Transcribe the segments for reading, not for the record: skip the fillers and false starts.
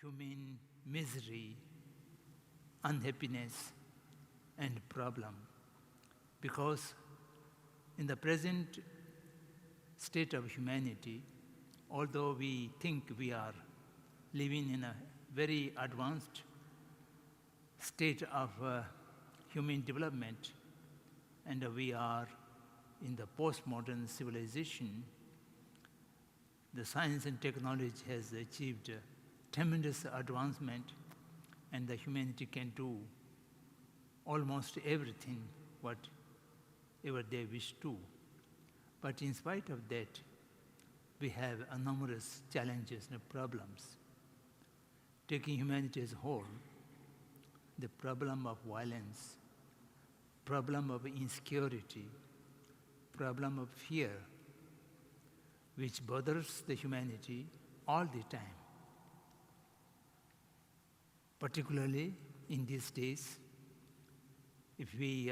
human misery, unhappiness, and problem. Because in the present state of humanity, although we think we are living in a very advanced state of human development, and we are in the postmodern civilization, the science and technology has achieved tremendous advancement, and the humanity can do almost everything whatever they wish to. But in spite of that, we have numerous challenges and problems. Taking humanity as a whole, the problem of violence, problem of insecurity, problem of fear, which bothers the humanity all the time. Particularly in these days, if we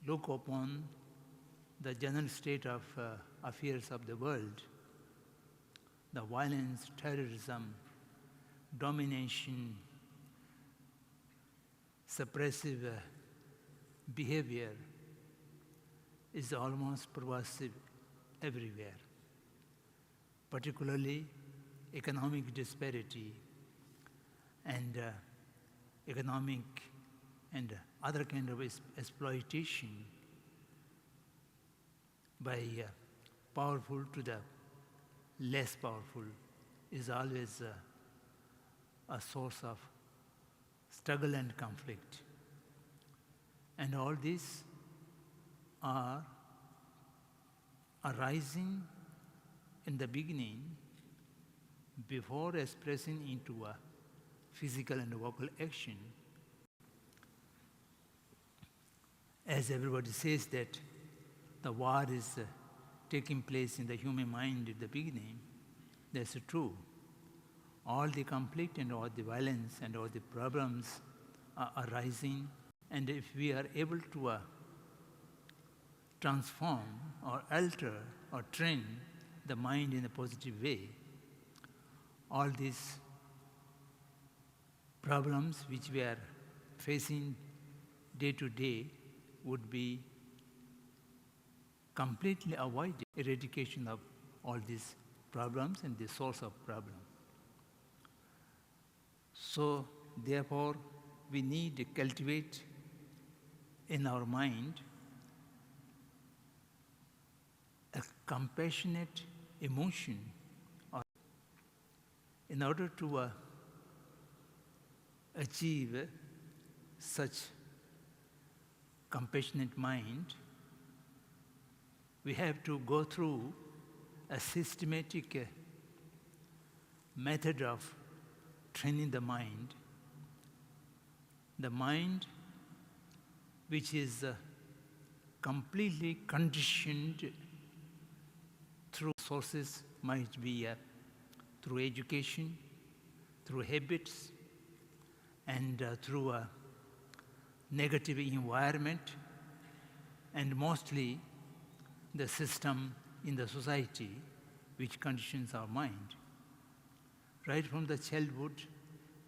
look upon the general state of affairs of the world, the violence, terrorism, domination, suppressive behavior is almost pervasive everywhere. Particularly economic disparity and economic and other kind of exploitation by powerful to the less powerful is always a source of struggle and conflict. And all these are arising in the beginning before expressing into a physical and vocal action. As everybody says that the war is taking place in the human mind at the beginning, that's true. All the conflict and all the violence and all the problems are arising, and if we are able to transform or alter or train the mind in a positive way, all these problems which we are facing day to day would be completely avoided. Eradication of all these problems and the source of problem. So therefore, we need to cultivate in our mind a compassionate emotion in order to achieve such compassionate mind. We have to go through a systematic method of training the mind which is completely conditioned through sources, might be through education, through habits, and through a negative environment, and mostly the system in the society which conditions our mind. Right from the childhood,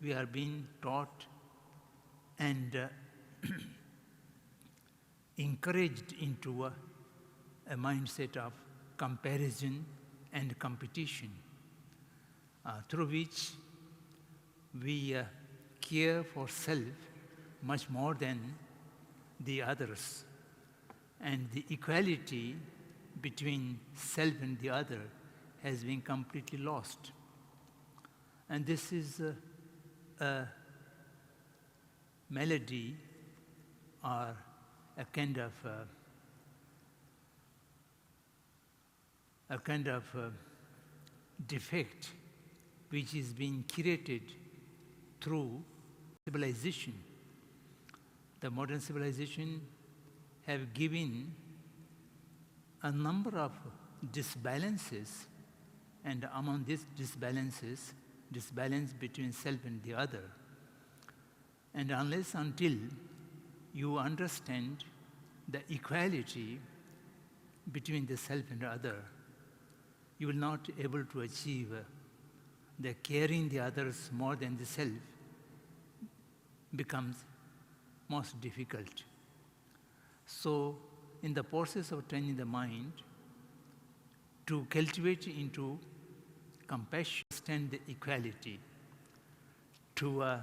we are being taught and encouraged into a mindset of comparison and competition, through which we care for self much more than the others, and the equality between self and the other has been completely lost. And this is a malady or a kind of defect which is being created through civilization. The modern civilization have given a number of disbalances, and among these disbalances, disbalance between self and the other. And until you understand the equality between the self and the other, you will not be able to achieve the caring the others more than the self becomes most difficult. So, in the process of training the mind to cultivate into compassion, understand the equality, to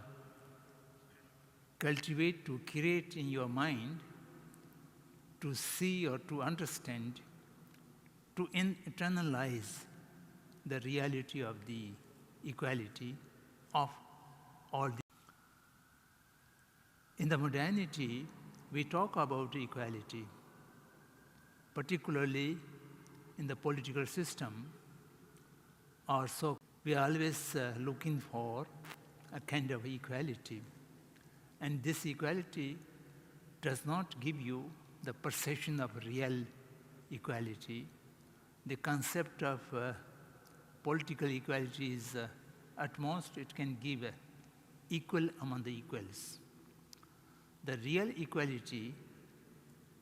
cultivate, to create in your mind, to see or to understand, to internalize the reality of the equality of all the. In the modernity, we talk about equality, particularly in the political system, or so we are always looking for a kind of equality. And this equality does not give you the perception of real equality. The concept of political equality is, at most, it can give equal among the equals. The real equality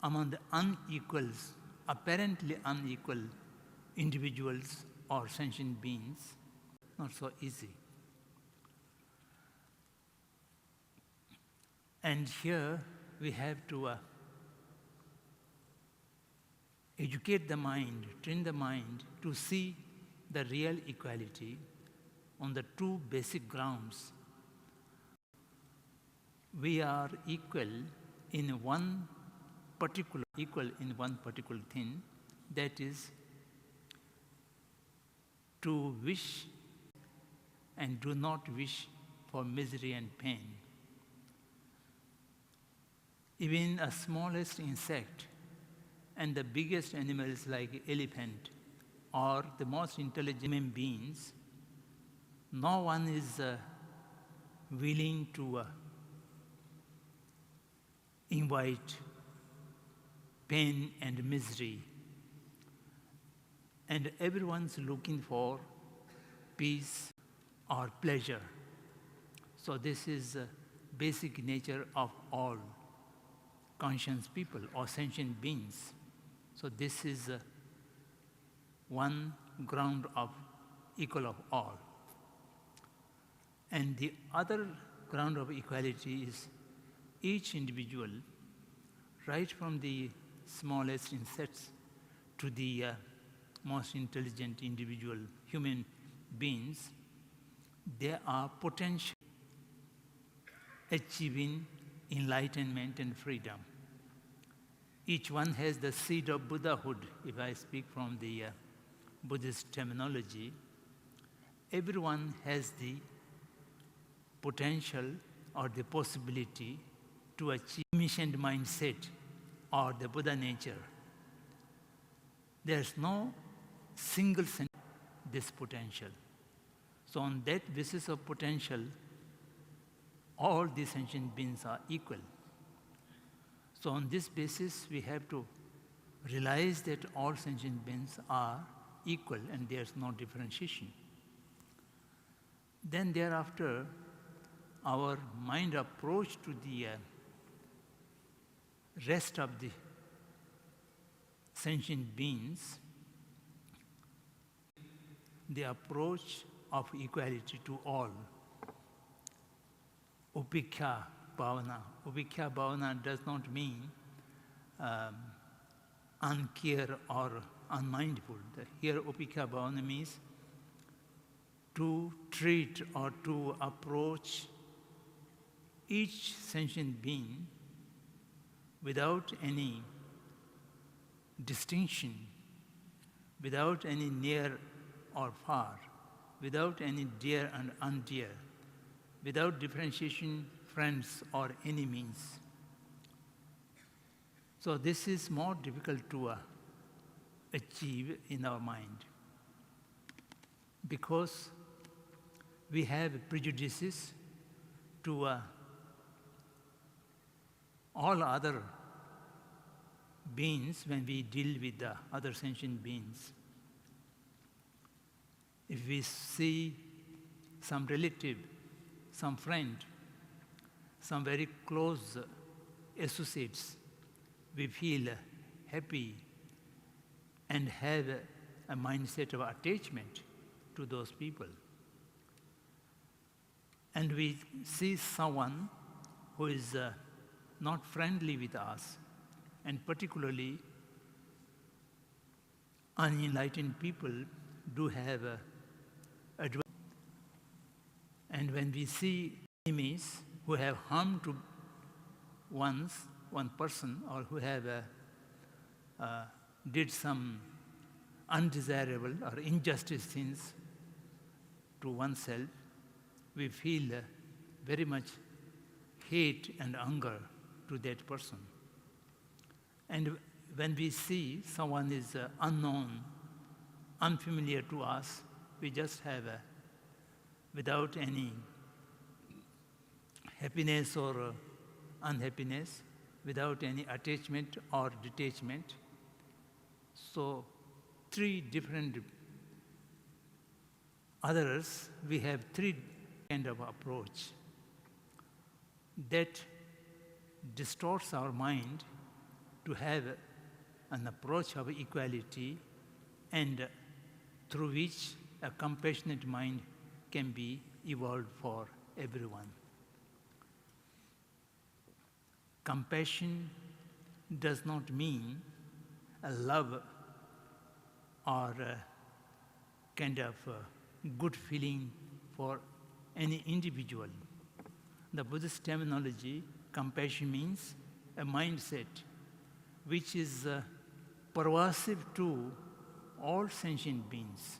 among the unequals, apparently unequal individuals or sentient beings, not so easy. And here we have to educate the mind, train the mind to see the real equality on the two basic grounds. We are equal in one particular thing, that is to wish and do not wish for misery and pain. Even a smallest insect and the biggest animals like elephant or the most intelligent human beings, no one is willing to invite pain and misery. And everyone's looking for peace or pleasure. So this is the basic nature of all conscious people or sentient beings. So this is one ground of equal of all. And the other ground of equality is each individual, right from the smallest insects to the most intelligent individual human beings, they are potential achieving enlightenment and freedom. Each one has the seed of Buddhahood, if I speak from the Buddhist terminology. Everyone has the potential or the possibility to achieve omniscient mindset or the Buddha nature. There's no single sense of this potential. So on that basis of potential, all the sentient beings are equal. So on this basis, we have to realize that all sentient beings are equal and there's no differentiation. Then thereafter, our mind approach to the rest of the sentient beings, the approach of equality to all. Upekkha bhavana. Upekkha bhavana does not mean uncare or unmindful. Here Upekkha bhavana means to treat or to approach each sentient being without any distinction, without any near or far, without any dear and undear, without differentiation, friends or enemies. So this is more difficult to achieve in our mind because we have prejudices to all other beings when we deal with the other sentient beings. If we see some relative, some friend, some very close associates, we feel happy and have a mindset of attachment to those people. and we see someone who is not friendly with us, and particularly unenlightened people do have advantage. And when we see enemies who have harmed to one person, or who have did some undesirable or injustice things to oneself, we feel very much hate and anger to that person. And when we see someone is unknown, unfamiliar to us, we just have without any happiness or unhappiness, without any attachment or detachment. So three different others, we have three kind of approach that distorts our mind to have an approach of equality, and through which a compassionate mind can be evolved for everyone. Compassion does not mean a love or a kind of good feeling for any individual. The Buddhist terminology, compassion means a mindset which is pervasive to all sentient beings.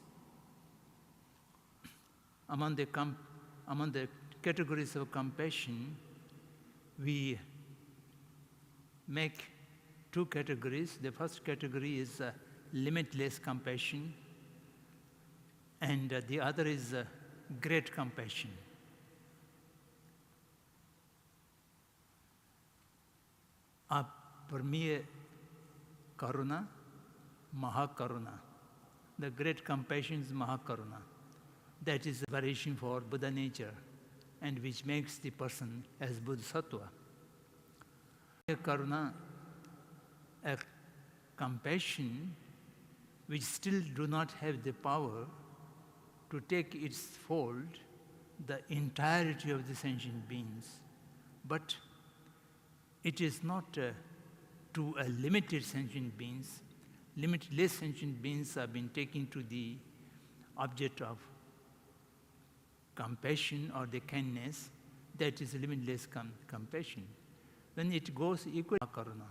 Among the categories of compassion, we make two categories. The first category is limitless compassion, and the other is great compassion. Parmiya Karuna, Mahakaruna. The great compassion is Mahakaruna. That is a variation for Buddha nature, and which makes the person as Bodhisattva. Karuna, a compassion which still do not have the power to take its fold the entirety of the sentient beings, but it is not to a limited sentient beings. Limitless sentient beings have been taken to the object of compassion or the kindness. That is limitless compassion. Then it goes equal to karuna.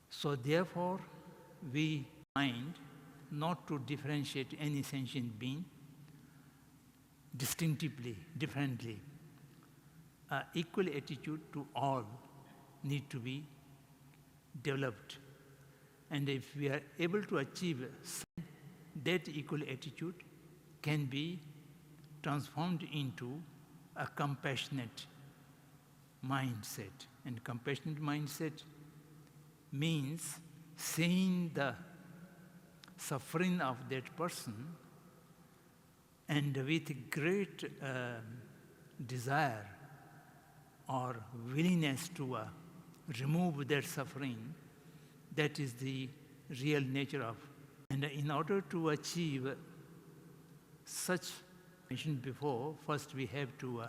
So therefore, we mind not to differentiate any sentient being distinctively, differently. Equal attitude to all need to be developed. And if we are able to achieve that equal attitude can be transformed into a compassionate mindset. And compassionate mindset means seeing the suffering of that person and with great desire or willingness to remove that suffering. That is the real nature of. And in order to achieve such, mentioned before, first we have to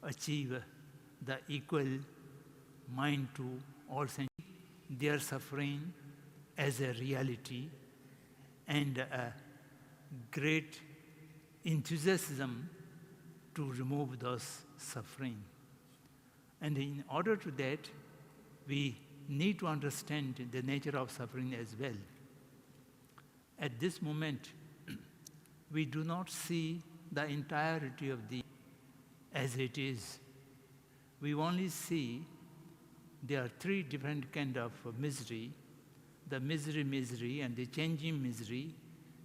achieve the equal mind to all sentients, their suffering as a reality, and a great enthusiasm to remove those suffering. And in order to that, we need to understand the nature of suffering as well. At this moment, we do not see the entirety of the as it is. We only see there are three different kind of misery: the misery, and the changing misery,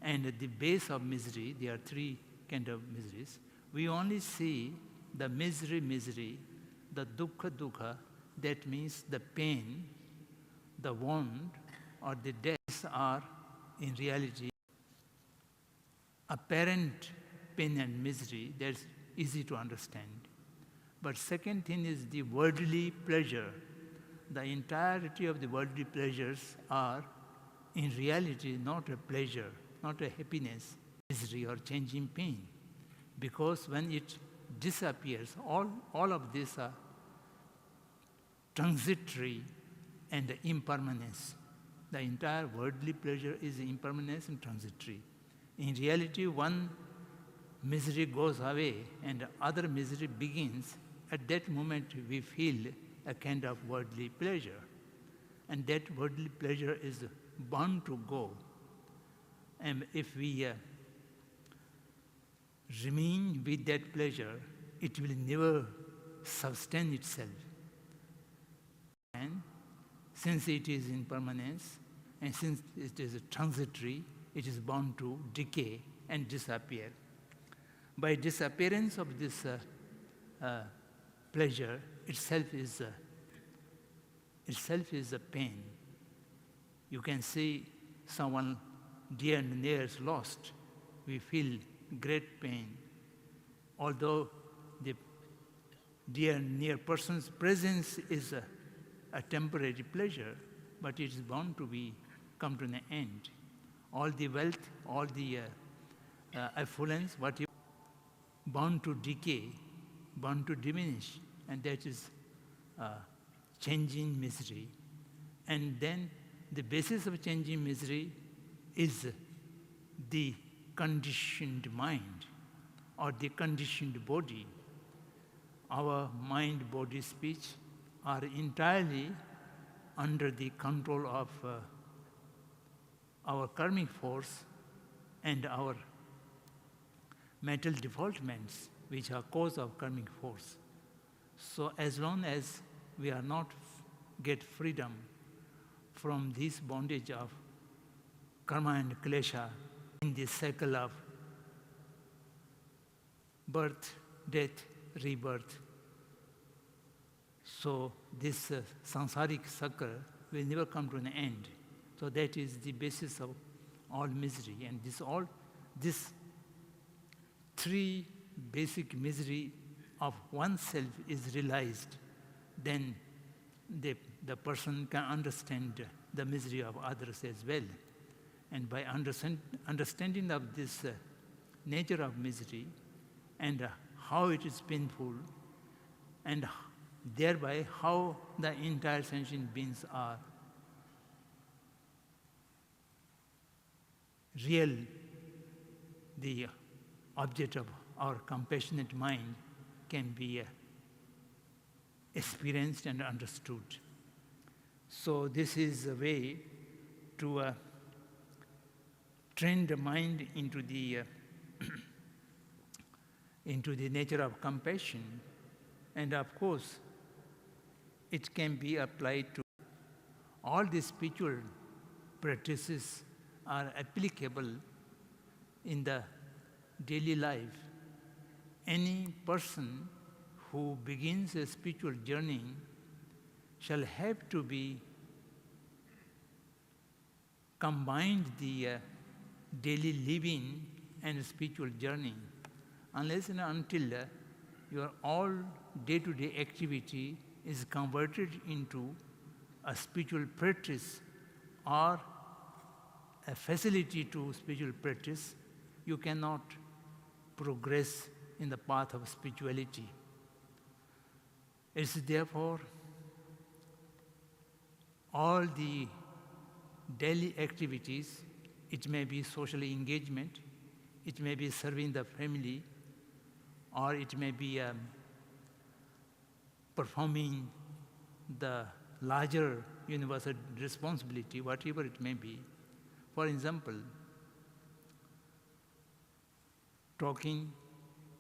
and at the base of misery. There are three kind of miseries. We only see the misery, the dukkha. That means the pain, the wound, or the deaths are in reality apparent pain and misery. That's easy to understand. But second thing is the worldly pleasure. The entirety of the worldly pleasures are in reality not a pleasure, not a happiness, misery or changing pain. Because when it disappears. All of these are transitory and impermanence. The entire worldly pleasure is impermanence and transitory. In reality, one misery goes away and other misery begins. At that moment, we feel a kind of worldly pleasure. And that worldly pleasure is bound to go. And if we remain with that pleasure, it will never sustain itself. And since it is impermanence, and since it is transitory, it is bound to decay and disappear. By disappearance of this pleasure, itself is a pain. You can see someone dear and near is lost. We feel great pain. Although the dear and near person's presence is a temporary pleasure, but it is bound to come to an end. All the wealth, all the affluence, what you bound to decay, bound to diminish, and that is changing misery. And then the basis of changing misery is the conditioned mind or the conditioned body. Our mind, body, speech are entirely under the control of our karmic force and our mental defaultments, which are cause of karmic force. So as long as we are not get freedom from this bondage of karma and klesha in this cycle of birth, death, rebirth, so this samsaric cycle will never come to an end. So that is the basis of all misery. And this three basic misery of oneself is realized, then the person can understand the misery of others as well. And by understanding of this nature of misery and how it is painful, and thereby how the entire sentient beings are real, the object of our compassionate mind can be experienced and understood. So this is a way to train the mind into the into the nature of compassion. And of course, it can be applied to all the spiritual practices are applicable in the daily life. Any person who begins a spiritual journey shall have to be combined the daily living and spiritual journey. Unless and until your all day-to-day activity is converted into a spiritual practice or a facility to spiritual practice, you cannot progress in the path of spirituality. It's therefore all the daily activities, it may be social engagement, it may be serving the family, or it may be performing the larger universal responsibility, whatever it may be. For example, talking,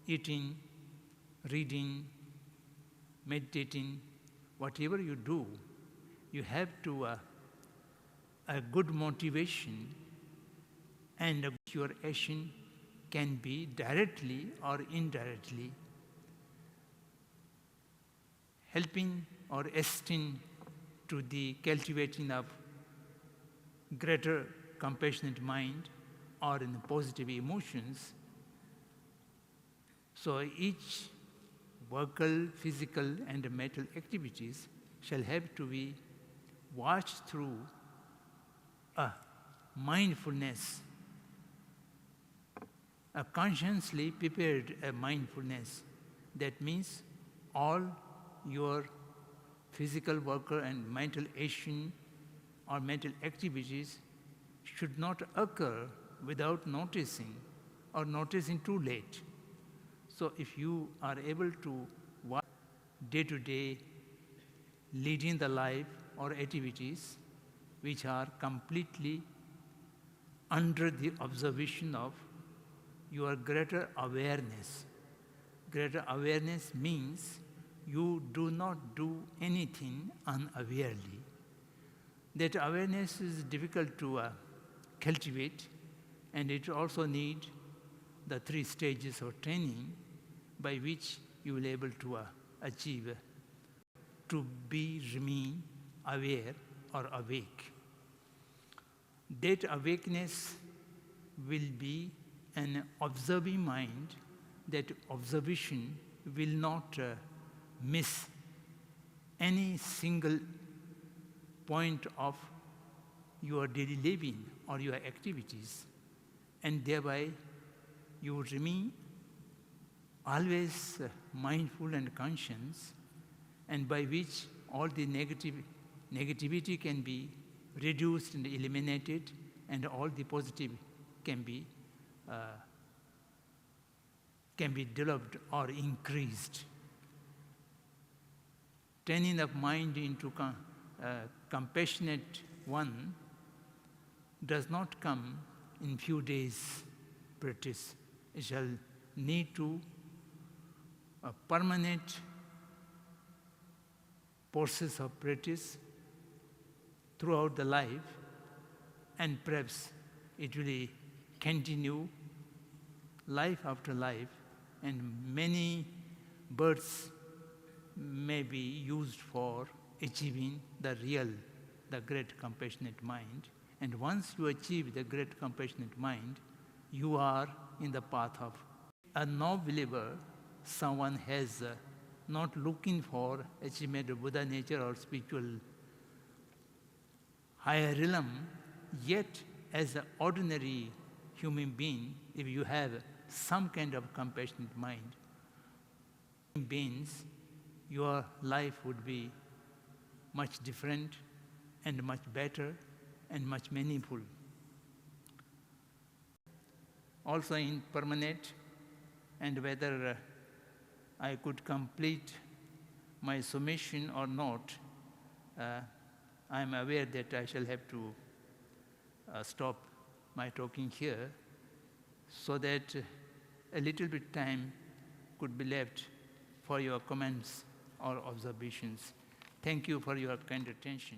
eating, reading, meditating, whatever you do, you have to a good motivation, and your action can be directly or indirectly helping or assisting to the cultivating of greater compassionate mind or in positive emotions. So each vocal, physical, and mental activities shall have to be watched through a mindfulness, a consciously prepared mindfulness, That means all your physical worker and mental action or mental activities should not occur without noticing or noticing too late. So if you are able to work day-to-day, leading the life or activities which are completely under the observation of your greater awareness. Greater awareness means you do not do anything unawarely. That awareness is difficult to cultivate, and it also needs the 3 stages of training by which you will be able to achieve to remain aware or awake. That awakeness will be an observing mind. That observation will not miss any single point of your daily living or your activities, and thereby you would remain always mindful and conscious, and by which all the negativity can be reduced and eliminated, and all the positive can be developed or increased. Training of mind into compassionate one does not come in few days practice. It shall need to a permanent process of practice throughout the life, and perhaps it will continue life after life, and many births may be used for achieving the great compassionate mind. And once you achieve the great compassionate mind, you are in the path of a non-believer. Someone has not looking for achievement of Buddha nature or spiritual higher realm, yet as an ordinary human being, if you have some kind of compassionate mind, beings, your life would be much different and much better and much meaningful. Also impermanent, and whether I could complete my submission or not, I am aware that I shall have to stop my talking here, so that a little bit time could be left for your comments or observations. Thank you for your kind attention.